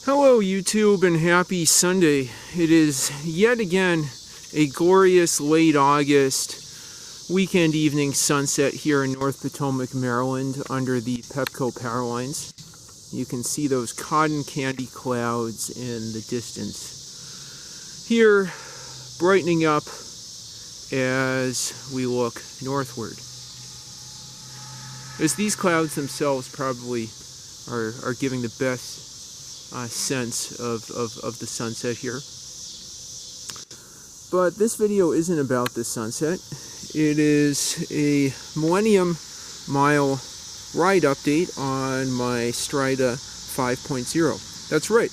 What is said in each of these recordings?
Hello YouTube and happy Sunday. It is yet again a glorious late August weekend evening sunset here in North Potomac, Maryland under the Pepco power lines. You can see those cotton candy clouds in the distance. Here, brightening up as we look northward. As these clouds themselves probably are giving the best sense of the sunset here. But this video isn't about this sunset. It is a Millennium Mile ride update on my Strida 5.0. That's right.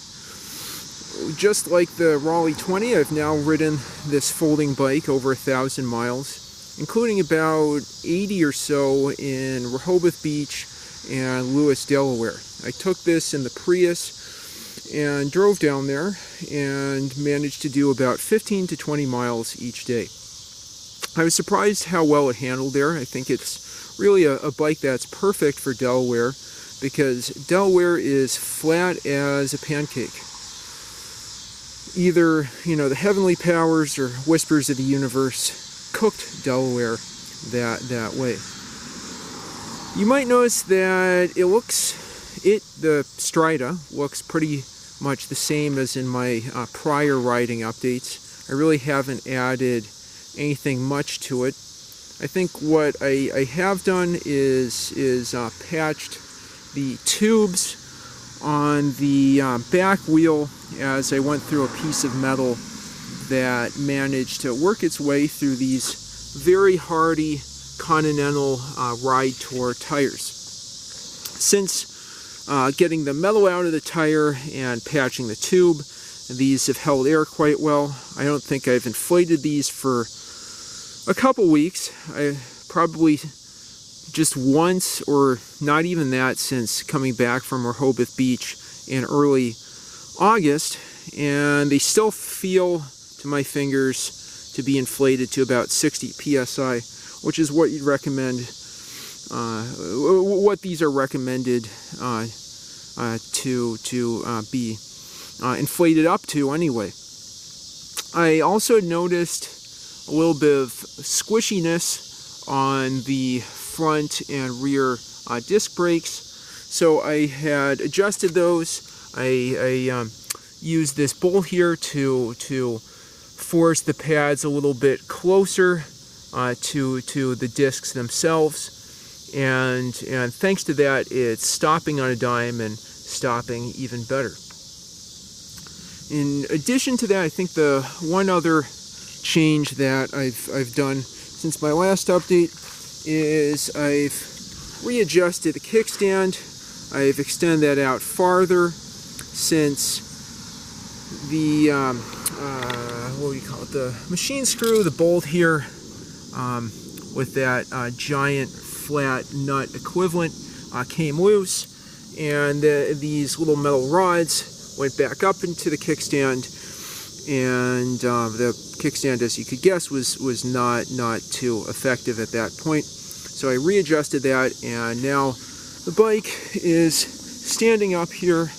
Just like the Raleigh 20, I've now ridden this folding bike over 1,000 miles, including about 80 or so in Rehoboth Beach and Lewes, Delaware. I took this in the Prius and drove down there and managed to do about 15 to 20 miles each day. I was surprised how well it handled there. I think it's really a bike that's perfect for Delaware because Delaware is flat as a pancake. Either, the heavenly powers or whispers of the universe cooked Delaware that way. You might notice that the Strida looks pretty much the same as in my prior riding updates. I really haven't added anything much to it. I think what I have done is patched the tubes on the back wheel as I went through a piece of metal that managed to work its way through these very hardy Continental Ride Tour tires. Since getting the metal out of the tire and patching the tube, these have held air quite well. I don't think I've inflated these for a couple weeks. I probably just once, or not even that, since coming back from Rehoboth Beach in early August, and they still feel to my fingers to be inflated to about 60 psi, which is what you'd recommend. What these are recommended to be inflated up to anyway. I also noticed a little bit of squishiness on the front and rear disc brakes, so I had adjusted those. I used this bolt here to force the pads a little bit closer to the discs themselves. And thanks to that, it's stopping on a dime and stopping even better. In addition to that, I think the one other change that I've done since my last update is I've readjusted the kickstand. I've extended that out farther since the the machine screw, the bolt here with that giant flat nut equivalent came loose, and these little metal rods went back up into the kickstand, and the kickstand, as you could guess, was not too effective at that point. So I readjusted that, and now the bike is standing up here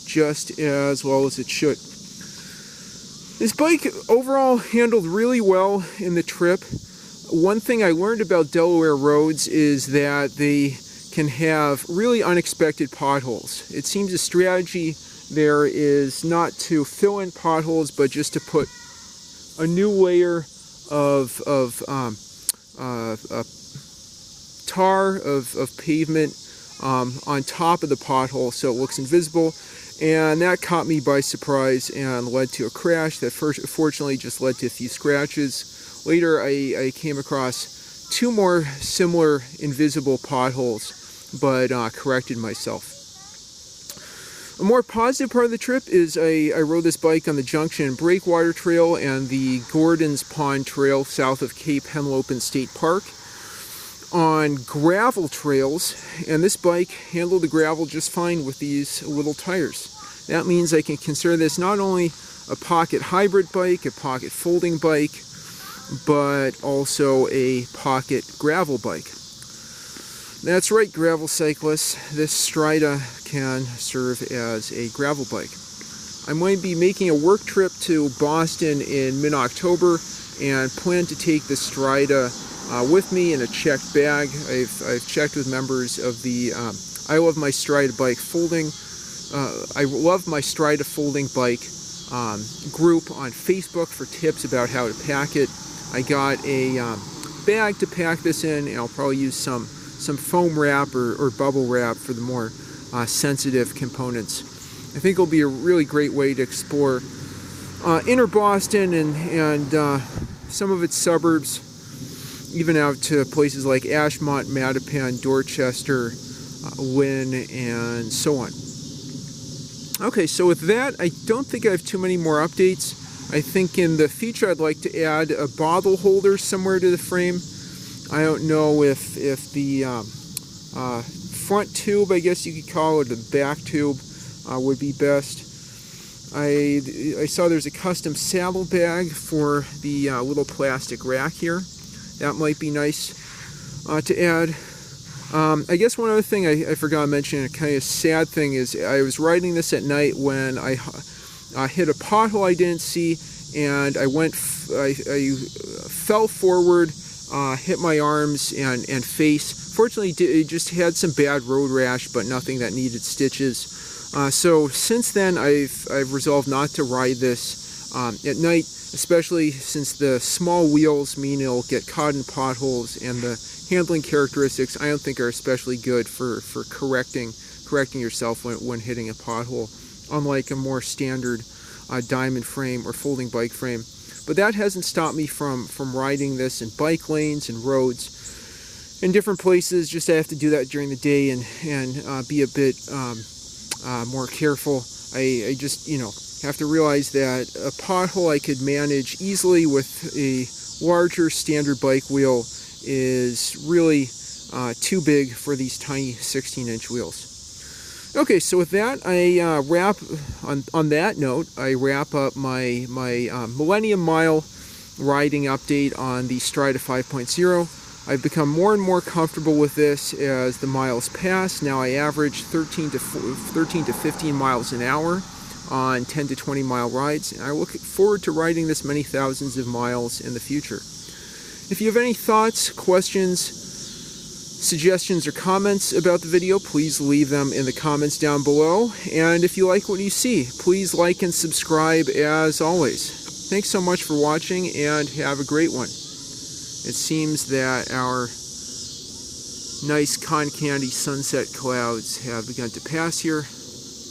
just as well as it should. This bike overall handled really well in the trip. One thing I learned about Delaware roads is that they can have really unexpected potholes. It seems a strategy there is not to fill in potholes, but just to put a new layer of tar, of pavement on top of the pothole so it looks invisible. And that caught me by surprise and led to a crash that fortunately just led to a few scratches. Later, I came across two more similar invisible potholes, but corrected myself. A more positive part of the trip is I rode this bike on the Junction and Breakwater Trail and the Gordon's Pond Trail south of Cape Henlopen State Park on gravel trails, and this bike handled the gravel just fine with these little tires. That means I can consider this not only a pocket hybrid bike, a pocket folding bike, but also a pocket gravel bike. That's right, gravel cyclists, this Strida can serve as a gravel bike. I'm going to be making a work trip to Boston in mid-October and plan to take the Strida with me in a checked bag. I've checked with members of the I Love My Strida Bike Folding I love my Strida folding bike group on Facebook for tips about how to pack it. I got a bag to pack this in, and I'll probably use some foam wrap or bubble wrap for the more sensitive components. I think it'll be a really great way to explore inner Boston and some of its suburbs, even out to places like Ashmont, Mattapan, Dorchester, Lynn, and so on. Okay, so with that, I don't think I have too many more updates. I think in the future I'd like to add a bottle holder somewhere to the frame. I don't know if the front tube, I guess you could call it, or the back tube would be best. I saw there's a custom saddle bag for the little plastic rack here. That might be nice to add. I guess one other thing I forgot to mention, a kind of sad thing, is I was riding this at night when I hit a pothole I didn't see, and I fell forward, hit my arms and face. Fortunately, it just had some bad road rash, but nothing that needed stitches. So since then, I've resolved not to ride this at night, especially since the small wheels mean it'll get caught in potholes, and the handling characteristics I don't think are especially good for correcting yourself when hitting a pothole, unlike a more standard diamond frame or folding bike frame. But that hasn't stopped me from riding this in bike lanes and roads in different places. Just I have to do that during the day and be a bit more careful. I just have to realize that a pothole I could manage easily with a larger standard bike wheel is really too big for these tiny 16-inch wheels. Okay, so with that, I wrap on that note. I wrap up my Millennium Mile riding update on the Strida 5.0. I've become more and more comfortable with this as the miles pass. Now I average 13 to 15 miles an hour on 10 to 20 mile rides, and I look forward to riding this many thousands of miles in the future. If you have any thoughts, questions, suggestions, or comments about the video, please leave them in the comments down below. And if you like what you see, please like and subscribe as always. Thanks so much for watching, and have a great one. It seems that our nice cotton candy sunset clouds have begun to pass here,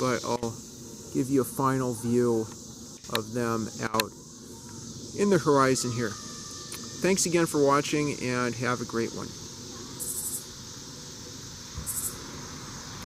but I'll give you a final view of them out in the horizon here. Thanks again for watching, and have a great one.